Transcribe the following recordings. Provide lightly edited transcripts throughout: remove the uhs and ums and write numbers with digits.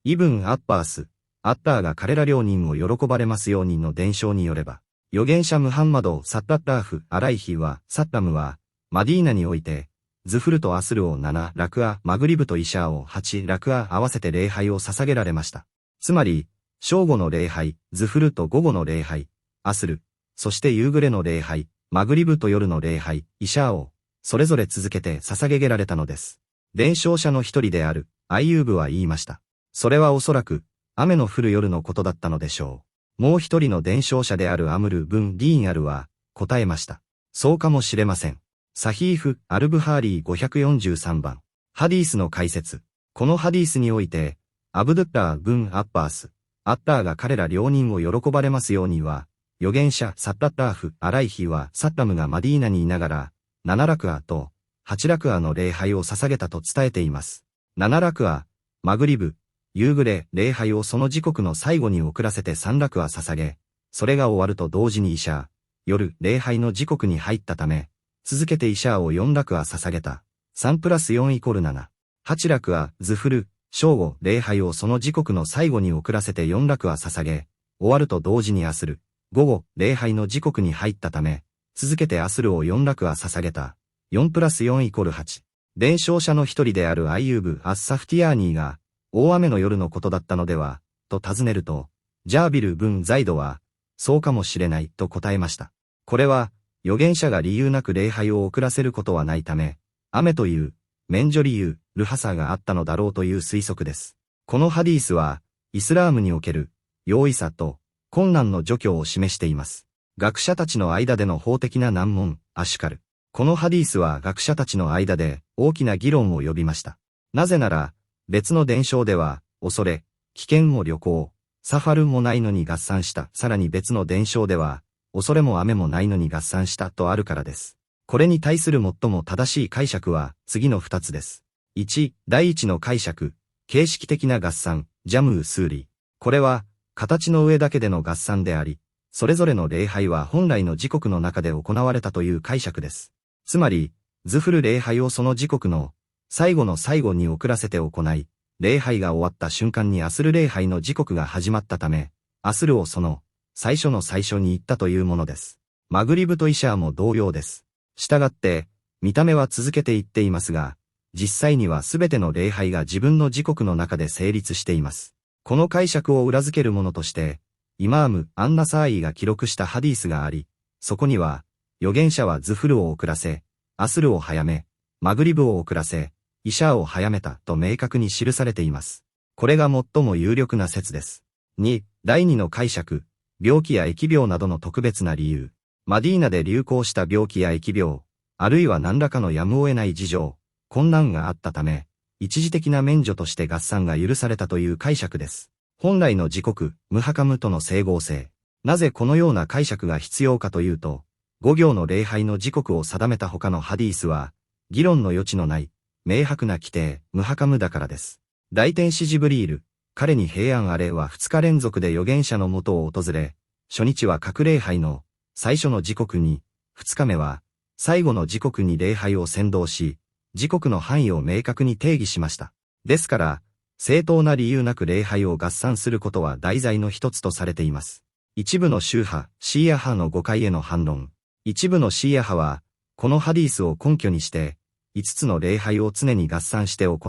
イブン・アッバース、アッターが彼ら両人を喜ばれますようにの伝承によれば、預言者ムハンマド・サッタッターフ・アライヒは、サッタムは、マディーナにおいて、ズフルとアスルを7ラクア、マグリブとイシャーを8ラクア合わせて礼拝を捧げられました。つまり、正午の礼拝、ズフルと午後の礼拝、アスル、そして夕暮れの礼拝、マグリブと夜の礼拝、イシャーを、それぞれ続けて捧げられたのです。伝承者の一人である、アイユーブは言いました。それはおそらく、雨の降る夜のことだったのでしょう。もう一人の伝承者であるアムル・ブン・ディーンアルは、答えました。そうかもしれません。サヒーフ・アルブハーリー543番。ハディースの解説。このハディースにおいて、アブドゥッラー・ブン・アッバース、アッターが彼ら両人を喜ばれますようには、預言者サッタッターフ・アライヒはサッタムがマディーナにいながら、7ラクアと8ラクアの礼拝を捧げたと伝えています。7ラクア、マグリブ、夕暮れ、礼拝をその時刻の最後に遅らせて3ラクア捧げ、それが終わると同時にイシャー、夜、礼拝の時刻に入ったため、続けてイシャーを4ラクア捧げた。3プラス4イコール7。8ラクア、ズフル、正午、礼拝をその時刻の最後に遅らせて4ラクア捧げ、終わると同時にアスル、午後、礼拝の時刻に入ったため、続けてアスルを4ラクア捧げた。4プラス4イコール8。伝承者の一人であるアイユーブ・アッサフティアーニーが、大雨の夜のことだったのでは、と尋ねると、ジャービル・ブン・ザイドは、そうかもしれない、と答えました。これは、預言者が理由なく礼拝を遅らせることはないため、雨という、免除理由、ルハサがあったのだろうという推測です。このハディースは、イスラームにおける、容易さと、困難の除去を示しています。学者たちの間での法的な難問、アシュカル。このハディースは学者たちの間で大きな議論を呼びました。なぜなら、別の伝承では、恐れ、危険も旅行、サファルもないのに合算した。さらに別の伝承では、恐れも雨もないのに合算したとあるからです。これに対する最も正しい解釈は次の2つです。1、第一の解釈、形式的な合算、ジャムー・スーリー。これは、形の上だけでの合算であり、それぞれの礼拝は本来の時刻の中で行われたという解釈です。つまり、ズフル礼拝をその時刻の最後の最後に遅らせて行い、礼拝が終わった瞬間にアスル礼拝の時刻が始まったため、アスルをその最初の最初に言ったというものです。マグリブとイシャーも同様です。したがって、見た目は続けて言っていますが、実際にはすべての礼拝が自分の時刻の中で成立しています。この解釈を裏付けるものとして、イマーム・アンナサーイが記録したハディースがあり、そこには、預言者はズフルを遅らせ、アスルを早め、マグリブを遅らせ、イシャーを早めたと明確に記されています。これが最も有力な説です。2、第2の解釈、病気や疫病などの特別な理由。マディーナで流行した病気や疫病、あるいは何らかのやむを得ない事情、困難があったため、一時的な免除として合算が許されたという解釈です。本来の時刻、ムハカムとの整合性。なぜこのような解釈が必要かというと、5行の礼拝の時刻を定めた他のハディースは、議論の余地のない、明白な規定、ムハカムだからです。大天使ジブリール、彼に平安あれは2日連続で預言者の元を訪れ、初日は各礼拝の最初の時刻に、2日目は最後の時刻に礼拝を先導し、時刻の範囲を明確に定義しました。ですから、正当な理由なく礼拝を合算することは大罪の一つとされています。一部の宗派、シーア派の誤解への反論。一部のシーア派は、このハディースを根拠にして、5つの礼拝を常に合算して行う、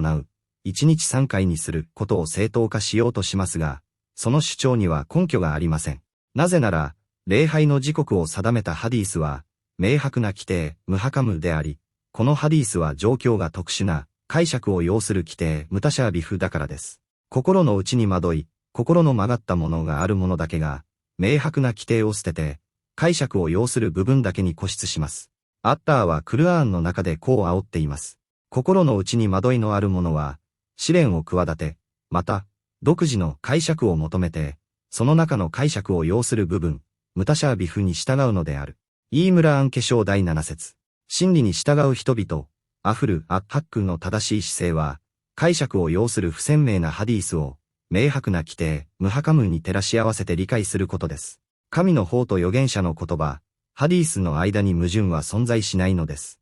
1日3回にすることを正当化しようとしますが、その主張には根拠がありません。なぜなら、礼拝の時刻を定めたハディースは、明白な規定、ムハカムであり、このハディースは状況が特殊な解釈を要する規定、ムタシャービフだからです。心の内に惑い、心の曲がったものがある者だけが、明白な規定を捨てて、解釈を要する部分だけに固執します。アッターはクルアーンの中でこう煽っています。心の内に惑いのある者は、試練を企て、また、独自の解釈を求めて、その中の解釈を要する部分、ムタシャービフに従うのである。イームラーン化粧第7節。真理に従う人々、アフル・アッハックンの正しい姿勢は、解釈を要する不鮮明なハディースを、明白な規定、ムハカムに照らし合わせて理解することです。神の法と預言者の言葉、ハディースの間に矛盾は存在しないのです。